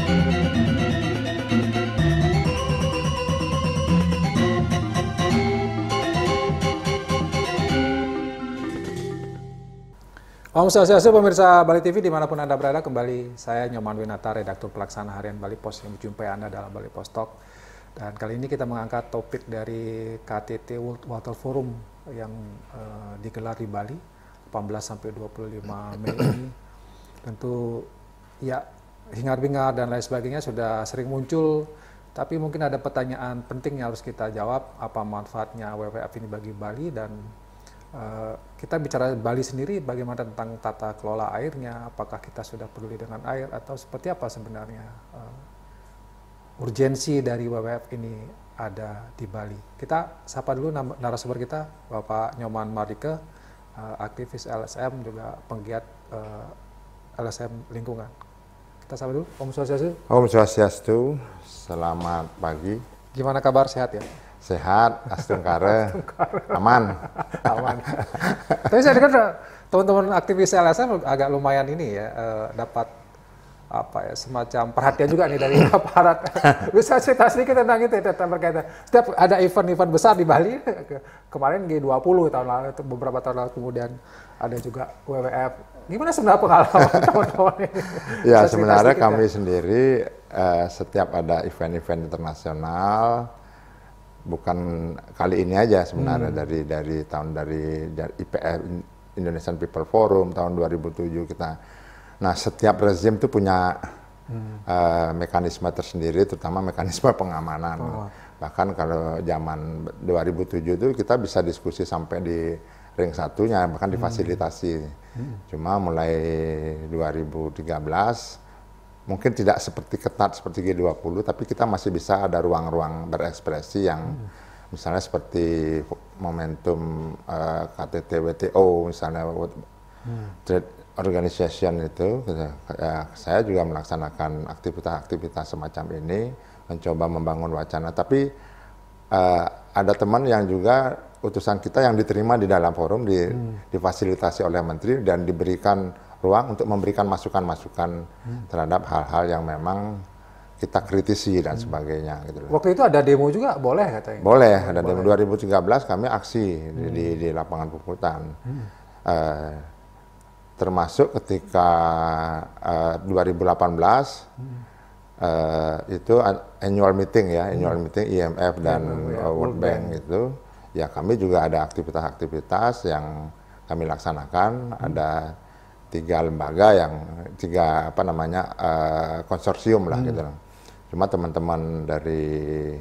Om Swastiastu pemirsa Bali TV dimanapun Anda berada, kembali saya Nyoman Winata, redaktur pelaksana harian Bali Pos yang menjumpai Anda dalam Bali Pos Talk. Dan kali ini kita mengangkat topik dari KTT World Water Forum yang digelar di Bali 18 sampai 25 Mei ini. Tentu ya hingar-bingar dan lain sebagainya sudah sering muncul, tapi mungkin ada pertanyaan penting yang harus kita jawab, apa manfaatnya WWF ini bagi Bali, dan kita bicara Bali sendiri, bagaimana tentang tata kelola airnya, apakah kita sudah peduli dengan air atau seperti apa sebenarnya urgensi dari WWF ini ada di Bali. Kita sapa dulu narasumber kita, Bapak Nyoman Mardike, aktivis LSM, juga penggiat LSM lingkungan. Kita sapa dulu. Om Swastiastu. Om Swastiastu, selamat pagi. Gimana kabar, sehat ya? Sehat, astungkare, aman. Aman. Tapi saya dengar teman-teman aktivis LSM agak lumayan ini ya, dapat apa ya, semacam perhatian juga nih dari aparat. Bisa cerita sedikit tentang itu, tentang berkaitan. Setiap ada event-event besar di Bali, kemarin G20 tahun lalu, beberapa tahun lalu, kemudian ada juga WWF. Gimana sebenarnya pengalaman teman-teman ini? Ya, sebenarnya kami sendiri setiap ada event-event internasional, bukan kali ini aja sebenarnya, dari IPF, Indonesian People Forum tahun 2007 kita. Nah, setiap rezim itu punya mekanisme tersendiri, terutama mekanisme pengamanan. Bahkan kalau zaman 2007 itu kita bisa diskusi sampai di ring satunya, bahkan difasilitasi. Cuma mulai 2013 mungkin tidak seperti ketat seperti G20, tapi kita masih bisa ada ruang-ruang berekspresi yang misalnya seperti momentum KTT WTO, misalnya Trade Organization itu, saya juga melaksanakan aktivitas-aktivitas semacam ini, mencoba membangun wacana. Tapi ada teman yang juga utusan kita yang diterima di dalam forum, difasilitasi oleh menteri dan diberikan ruang untuk memberikan masukan-masukan terhadap hal-hal yang memang kita kritisi dan sebagainya. Gitu. Waktu itu ada demo juga, boleh katanya? Boleh, ada demo. 2013 kami aksi di lapangan Puputan. Termasuk ketika 2018 itu annual meeting ya, annual meeting IMF dan World Bank itu, ya kami juga ada aktivitas-aktivitas yang kami laksanakan. Ada tiga konsorsium lah gitu. Cuma teman-teman dari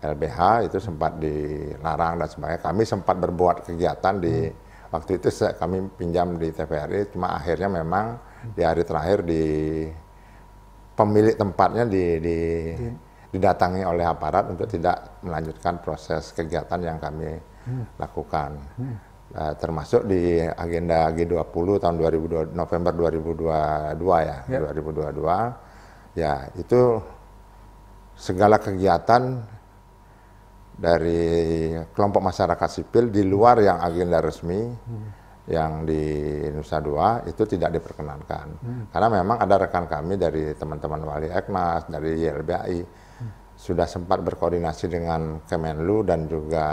LBH itu sempat dilarang dan sebagainya. Kami sempat berbuat kegiatan di waktu itu, kami pinjam di TVRI, cuma akhirnya memang di hari terakhir pemilik tempatnya didatangi oleh aparat untuk tidak melanjutkan proses kegiatan yang kami lakukan. Termasuk di agenda G20 tahun November 2022 ya, 2022 ya, itu segala kegiatan dari kelompok masyarakat sipil di luar yang agenda resmi yang di Nusa Dua itu tidak diperkenankan. Karena memang ada rekan kami dari teman-teman Wali Ekmas, dari YLBAI sudah sempat berkoordinasi dengan Kemenlu dan juga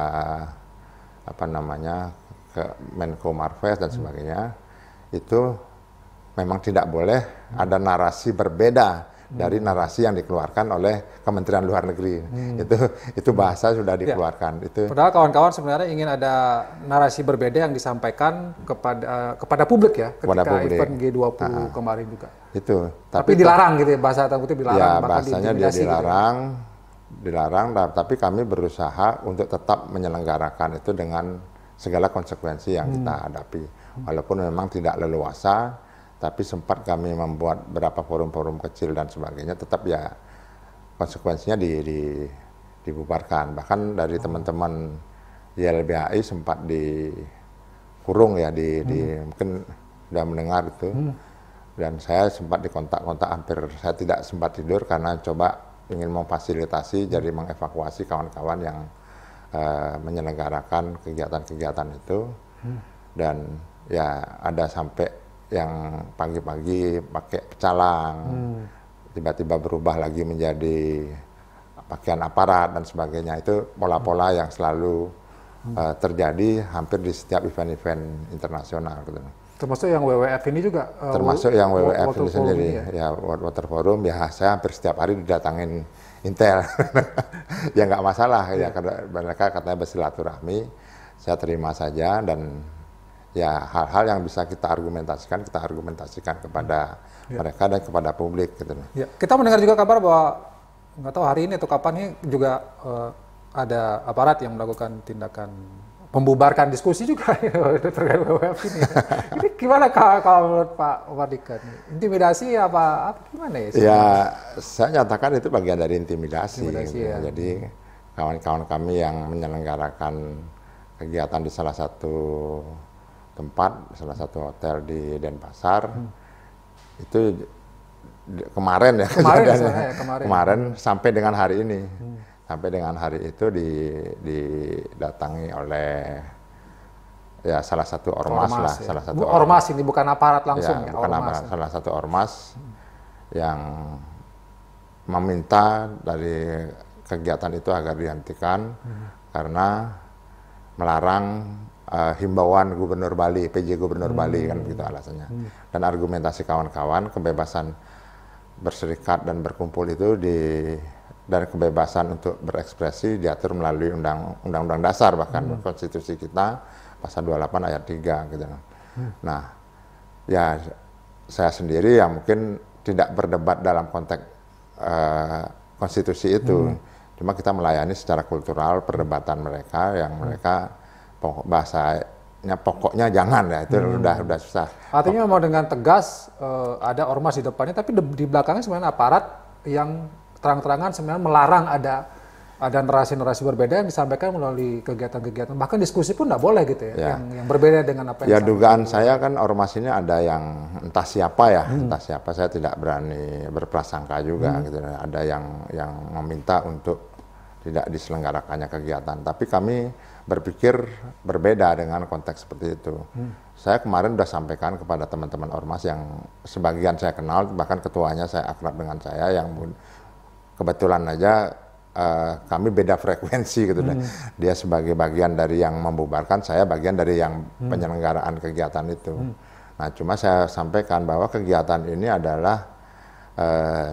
ke Menko Marves dan sebagainya. Itu memang tidak boleh ada narasi berbeda dari narasi yang dikeluarkan oleh Kementerian Luar Negeri. Itu bahasa sudah dikeluarkan. Ya. Itu. Padahal kawan-kawan sebenarnya ingin ada narasi berbeda yang disampaikan kepada publik ya, ketika event G20 kemarin juga. Itu. Tapi dilarang gitu ya, bahasa tangguti dilarang. Ya, bahasanya dia dilarang, tapi kami berusaha untuk tetap menyelenggarakan itu dengan segala konsekuensi yang kita hadapi. Walaupun memang tidak leluasa, tapi sempat kami membuat beberapa forum-forum kecil dan sebagainya, tetap ya konsekuensinya dibubarkan. Bahkan dari teman-teman YLBAI sempat dikurung ya, mungkin sudah mendengar itu. Dan saya sempat dikontak-kontak, hampir saya tidak sempat tidur karena coba ingin memfasilitasi, jadi mengevakuasi kawan-kawan yang menyelenggarakan kegiatan-kegiatan itu. Dan ya ada sampai yang pagi-pagi pakai pecalang, tiba-tiba berubah lagi menjadi pakaian aparat dan sebagainya. Itu pola-pola yang selalu terjadi hampir di setiap event-event internasional gitu. Termasuk yang WWF ini juga? Termasuk yang WWF Water ini Forum sendiri, ya World Water Forum, ya saya hampir setiap hari didatangin Intel. Ya nggak masalah, ya karena mereka katanya bersilaturahmi, saya terima saja, dan ya hal-hal yang bisa kita argumentasikan kepada mereka dan kepada publik gitu. Ya, kita mendengar juga kabar bahwa nggak tahu hari ini atau kapan ini juga ada aparat yang melakukan tindakan membubarkan diskusi juga terkait WWF ini. Ini gimana kalau menurut Pak Mardika? Intimidasi apa gimana ya? Ya, saya nyatakan itu bagian dari intimidasi gitu. Ya. Jadi kawan-kawan kami yang menyelenggarakan kegiatan di salah satu tempat, salah satu hotel di Denpasar, itu kemarin sampai dengan hari ini. Sampai dengan hari itu didatangi oleh ya salah satu ormas lah, ya. salah satu ormas ini bukan aparat langsung ya, bukan ormas. Salah satu ormas yang meminta dari kegiatan itu agar dihentikan karena melarang himbauan Gubernur Bali, PJ Gubernur Bali kan gitu alasannya. Dan argumentasi kawan-kawan kebebasan berserikat dan berkumpul itu dan kebebasan untuk berekspresi diatur melalui Undang-Undang Dasar, bahkan konstitusi kita pasal 28 ayat 3 gitu. Nah, ya saya sendiri ya mungkin tidak berdebat dalam konteks konstitusi itu. Cuma kita melayani secara kultural perdebatan mereka yang mereka pokoknya jangan ya, itu udah susah. Artinya mau dengan tegas ada ormas di depannya, tapi di belakangnya sebenarnya aparat yang terang-terangan sebenarnya melarang ada narasi-narasi berbeda yang disampaikan melalui kegiatan-kegiatan, bahkan diskusi pun nggak boleh gitu ya, yang berbeda dengan apa yang dugaan saya kan ormas ini ada yang entah siapa saya tidak berani berprasangka juga gitu. Ada yang meminta untuk tidak diselenggarakannya kegiatan, tapi kami berpikir berbeda dengan konteks seperti itu. Saya kemarin sudah sampaikan kepada teman-teman ormas yang sebagian saya kenal, bahkan ketuanya saya akrab dengan saya, yang kebetulan aja kami beda frekuensi gitu. Dia sebagai bagian dari yang membubarkan, saya bagian dari yang penyelenggaraan kegiatan itu. Nah, cuma saya sampaikan bahwa kegiatan ini adalah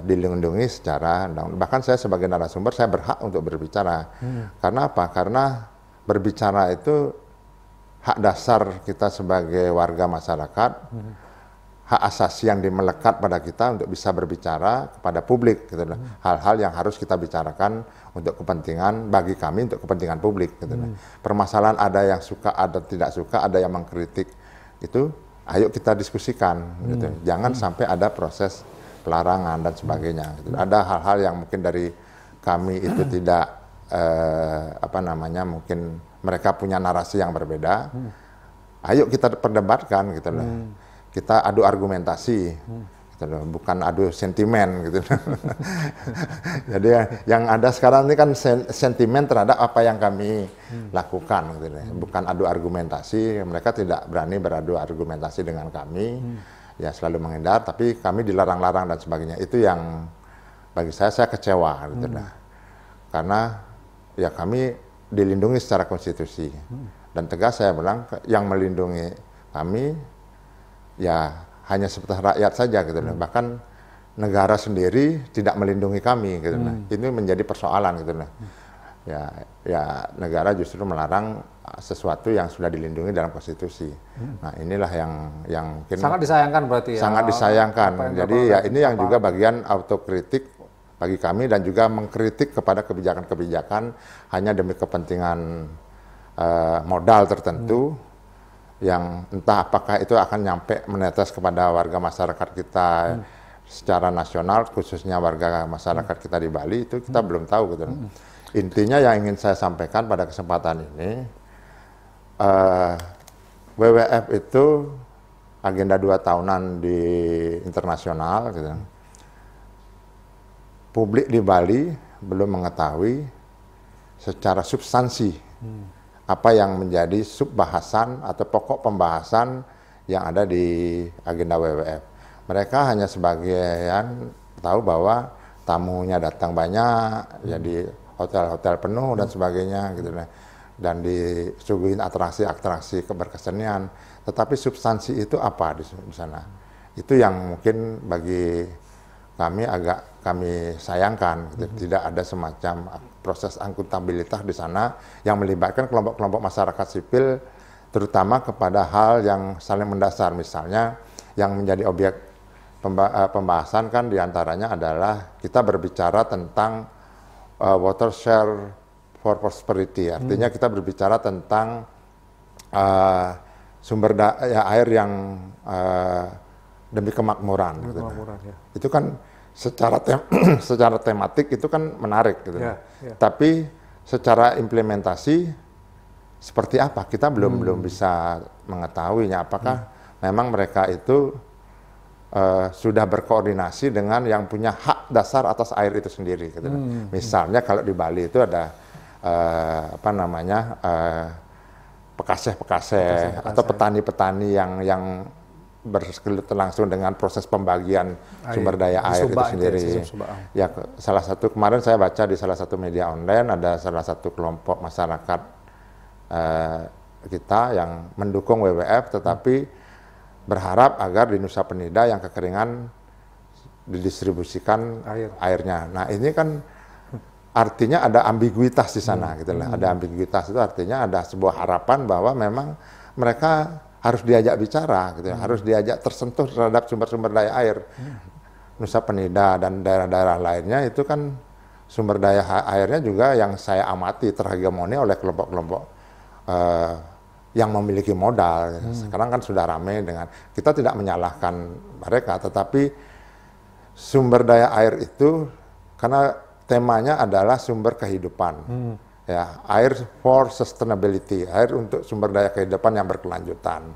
dilindungi secara bahkan saya sebagai narasumber saya berhak untuk berbicara. Karena apa? Karena berbicara itu hak dasar kita sebagai warga masyarakat, hak asasi yang melekat pada kita untuk bisa berbicara kepada publik gitu. Hal-hal yang harus kita bicarakan untuk kepentingan bagi kami, untuk kepentingan publik gitu. Permasalahan ada yang suka, ada tidak suka, ada yang mengkritik, itu ayo kita diskusikan gitu. Jangan sampai ada proses pelarangan dan sebagainya gitu. Ada hal-hal yang mungkin dari kami itu tidak mungkin mereka punya narasi yang berbeda. Ayo kita perdebatkan gitu loh. Kita adu argumentasi, gitu loh, bukan adu sentimen gitu. Jadi yang ada sekarang ini kan sentimen terhadap apa yang kami lakukan, gitu loh. Bukan adu argumentasi. Mereka tidak berani beradu argumentasi dengan kami, ya selalu menghindar. Tapi kami dilarang-larang dan sebagainya. Itu yang bagi saya kecewa, gitu loh. Karena ya kami dilindungi secara konstitusi, dan tegas saya bilang yang melindungi kami ya hanya seperti rakyat saja gitu loh. Bahkan negara sendiri tidak melindungi kami gitu loh. Ini menjadi persoalan gitu loh. Ya negara justru melarang sesuatu yang sudah dilindungi dalam konstitusi. Nah, inilah yang mungkin sangat disayangkan berarti ya. Sangat disayangkan. Jadi ya ini yang juga bagian autokritik bagi kami, dan juga mengkritik kepada kebijakan-kebijakan hanya demi kepentingan modal tertentu. Yang entah apakah itu akan nyampe menetes kepada warga masyarakat kita secara nasional, khususnya warga masyarakat kita di Bali, itu kita belum tahu gitu. Intinya yang ingin saya sampaikan pada kesempatan ini, WWF itu agenda 2 tahunan di internasional gitu. Publik di Bali belum mengetahui secara substansi apa yang menjadi subbahasan atau pokok pembahasan yang ada di agenda WWF. Mereka hanya sebagian tahu bahwa tamunya datang banyak, jadi hotel-hotel penuh dan sebagainya gitu. Dan disuguhin atraksi-atraksi keberkesenian. Tetapi substansi itu apa di sana? Itu yang mungkin bagi kami kami sayangkan. Gitu. Tidak ada semacam proses akuntabilitas di sana yang melibatkan kelompok-kelompok masyarakat sipil, terutama kepada hal yang saling mendasar. Misalnya yang menjadi objek pembahasan kan diantaranya adalah kita berbicara tentang water share for prosperity, artinya kita berbicara tentang sumber air yang demi kemakmuran. Gitu. Ya. Itu kan secara tematik itu kan menarik, gitu. Tapi secara implementasi seperti apa kita belum bisa mengetahuinya. Apakah memang mereka itu sudah berkoordinasi dengan yang punya hak dasar atas air itu sendiri. Gitu. Misalnya kalau di Bali itu ada pekaseh atau petani-petani yang bergelut langsung dengan proses pembagian sumber daya air itu sendiri. Ya, salah satu kemarin saya baca di salah satu media online ada salah satu kelompok masyarakat kita yang mendukung WWF, tetapi berharap agar di Nusa Penida yang kekeringan didistribusikan airnya. Nah ini kan artinya ada ambiguitas di sana, gitu lah. Ada ambiguitas itu artinya ada sebuah harapan bahwa memang mereka harus diajak bicara, gitu, harus diajak tersentuh terhadap sumber-sumber daya air. Nusa Penida dan daerah-daerah lainnya itu kan sumber daya airnya juga yang saya amati terhegemoni oleh kelompok-kelompok yang memiliki modal. Sekarang kan sudah ramai dengan, kita tidak menyalahkan mereka, tetapi sumber daya air itu karena temanya adalah sumber kehidupan, ya, air for sustainability, air untuk sumber daya kehidupan yang berkelanjutan.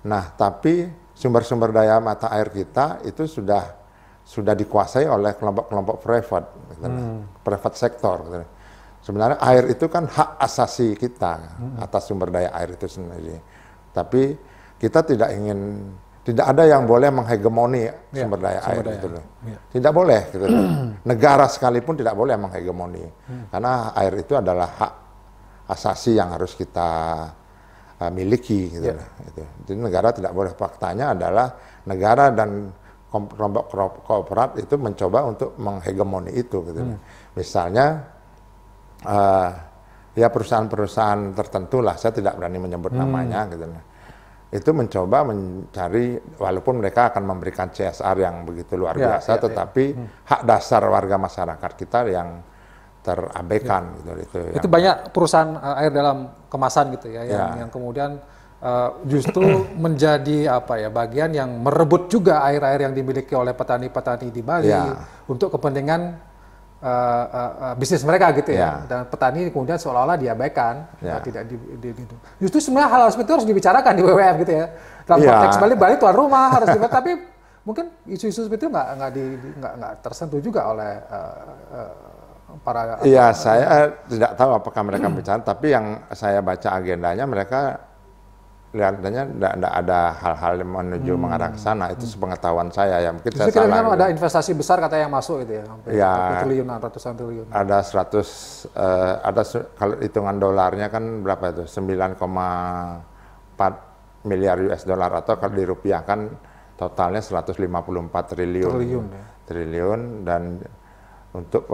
Nah, tapi sumber-sumber daya mata air kita itu sudah dikuasai oleh kelompok-kelompok private sektor. Gitu. Sebenarnya air itu kan hak asasi kita atas sumber daya air itu sendiri. Tapi kita tidak ada yang boleh menghegemoni sumber daya air itu loh. Tidak boleh gitu. Negara sekalipun tidak boleh menghegemoni. Karena air itu adalah hak asasi yang harus kita miliki gitu loh. Gitu. Jadi negara tidak boleh. Faktanya adalah negara dan kelompok korporat itu mencoba untuk menghegemoni itu gitu. Misalnya ya perusahaan-perusahaan tertentu lah, saya tidak berani menyebut namanya gitu. Itu mencoba mencari, walaupun mereka akan memberikan CSR yang begitu luar biasa, tetapi hak dasar warga masyarakat kita yang terabaikan gitu. Itu banyak perusahaan air dalam kemasan gitu ya, yang kemudian justru menjadi bagian yang merebut juga air-air yang dimiliki oleh petani-petani di Bali untuk kepentingan bisnis mereka gitu ya. Dan petani kemudian seolah-olah diabaikan, tidak justru sebenarnya hal seperti itu harus dibicarakan di WWF gitu ya. Dalam konteks Bali tuan rumah harus dibahas, tapi mungkin isu-isu seperti itu nggak tersentuh juga oleh para. Iya, saya tidak tahu apakah mereka bicara, tapi yang saya baca agendanya mereka kelihatannya tidak ada hal-hal yang menuju mengarah ke sana. Itu sepengetahuan saya ya, mungkin saya salah. Kan ada investasi besar katanya yang masuk itu ya, sampai triliunan, ratusan triliun. Ada kalau hitungan dolarnya kan berapa itu, 9,4 miliar US dollar, atau kalau dirupiahkan totalnya 154 triliun dan untuk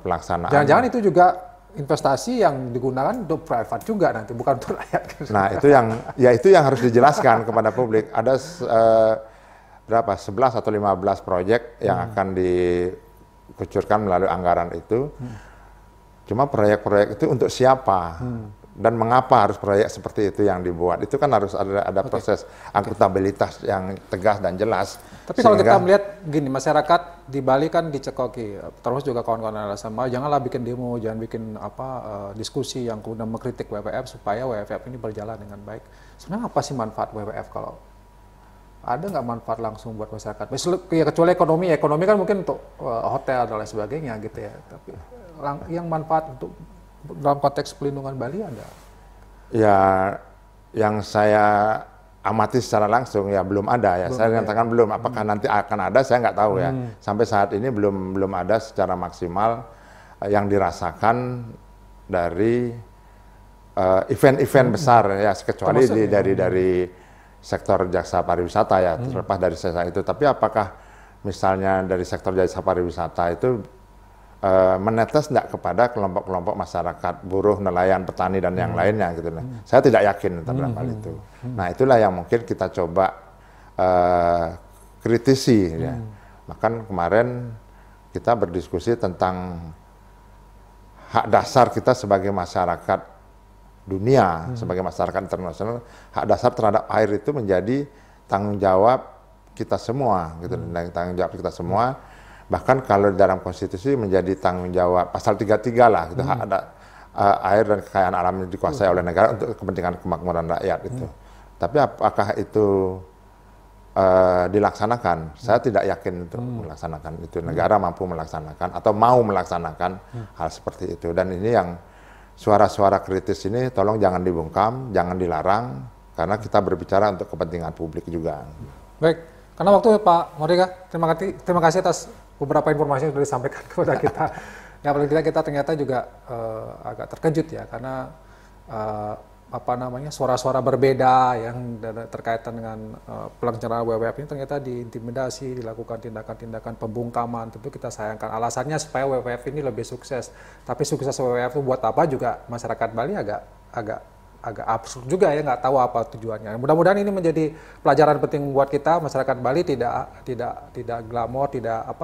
pelaksanaan. Jangan-jangan itu juga investasi yang digunakan untuk private juga nanti, bukan untuk rakyat. Nah, itu yang harus dijelaskan kepada publik. Ada berapa? 11 atau 15 proyek yang akan dikucurkan melalui anggaran itu. Cuma proyek-proyek itu untuk siapa? Dan mengapa harus proyek seperti itu yang dibuat? Itu kan harus ada proses akuntabilitas yang tegas dan jelas. Tapi kalau kita melihat gini, masyarakat di Bali kan dicekoki, terus juga kawan-kawan LSM, janganlah bikin demo, jangan bikin diskusi yang kemudian mengkritik WWF supaya WWF ini berjalan dengan baik. Sebenarnya apa sih manfaat WWF kalau ada nggak manfaat langsung buat masyarakat? Ya, kecuali ekonomi kan mungkin untuk hotel dan lain sebagainya gitu ya. Tapi yang manfaat untuk dalam konteks pelindungan Bali ada? Ya, yang saya amati secara langsung ya belum ada ya. Saya katakan belum. Apakah nanti akan ada saya nggak tahu ya. Sampai saat ini belum ada secara maksimal yang dirasakan dari event-event besar ya, kecuali dari sektor jasa pariwisata ya, terlepas dari sektor itu. Tapi apakah misalnya dari sektor jasa pariwisata itu menetes tidak kepada kelompok-kelompok masyarakat, buruh, nelayan, petani, dan yang lainnya gitu. Saya tidak yakin terhadap hal itu. Nah itulah yang mungkin kita coba kritisi. Ya. Bahkan kemarin kita berdiskusi tentang hak dasar kita sebagai masyarakat dunia, sebagai masyarakat internasional, hak dasar terhadap air itu menjadi tanggung jawab kita semua, gitu. Tanggung jawab kita semua. Bahkan kalau dalam konstitusi menjadi tanggung jawab pasal 33 lah, gitu, hak ada air dan kekayaan alam yang dikuasai oleh negara untuk kepentingan kemakmuran rakyat itu. Tapi apakah itu dilaksanakan? Saya tidak yakin untuk melaksanakan itu. Negara mampu melaksanakan atau mau melaksanakan hal seperti itu. Dan ini yang suara-suara kritis ini tolong jangan dibungkam, jangan dilarang, karena kita berbicara untuk kepentingan publik juga. Baik, karena waktu Pak Mardika, terima kasih atas beberapa informasi yang sudah disampaikan kepada kita. Ya paling tidak kita ternyata juga agak terkejut ya, karena suara-suara berbeda yang terkaitan dengan pelaksanaan WWF ini ternyata diintimidasi, dilakukan tindakan-tindakan pembungkaman. Tentu kita sayangkan, alasannya supaya WWF ini lebih sukses. Tapi sukses WWF itu buat apa juga masyarakat Bali agak absurd juga ya, nggak tahu apa tujuannya. Mudah-mudahan ini menjadi pelajaran penting buat kita, masyarakat Bali tidak glamor, tidak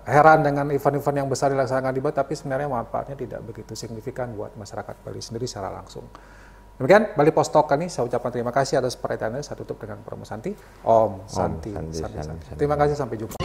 heran dengan event-event yang besar dilaksanakan di Bali, tapi sebenarnya manfaatnya tidak begitu signifikan buat masyarakat Bali sendiri secara langsung. Demikian Bali Post Talk kali ini, saya ucapkan terima kasih atas perhatiannya. Saya tutup dengan promo Santi. Om Santi. Terima kasih, sampai jumpa.